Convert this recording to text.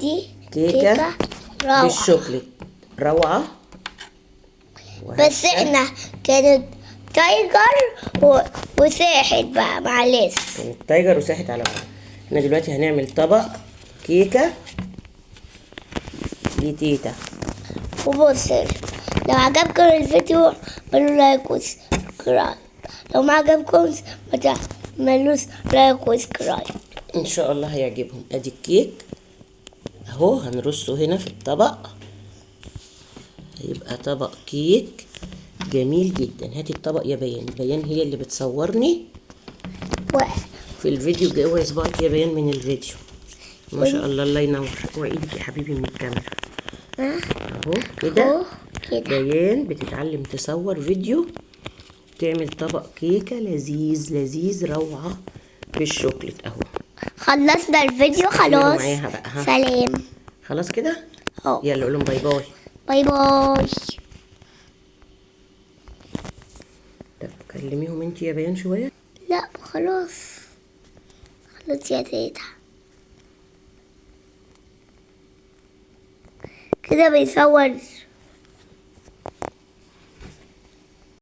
دي كيكة روعة. بالشوكليت، روعة. بس احنا كانت تايجر وساحت بقى، معلش. كانت تايجر وساحت على بعض. احنا دلوقتي هنعمل طبق كيكة لتيتا. وبصوا، لو عجبكم الفيديو اعملوا لايك وسبسكرايب، لو ما عجبكم ما تعملوش لايك وسبسكرايب. ان شاء الله هيعجبهم. ادي الكيك اهو، هنرصه هنا في الطبق، هيبقى طبق كيك جميل جدا. هاتي الطبق يا بيان. بيان هي اللي بتصورني في الفيديو. جوه صباعك يا بيان من الفيديو. ما شاء الله، الله ينور. وايدك يا حبيبي من الكاميرا اهو كده. بيان بتتعلم تصور فيديو، تعمل طبق كيكة لذيذ لذيذ روعة بالشوكليت اهو. خلصنا الفيديو خلاص. معاها بقى. ها. سلام. خلاص كده. اهو. يلا قولهم باي باي. باي باي. طب كلميهم انت يا بيان شوية. لا خلاص، خلاص يا تيتا. كده بيصور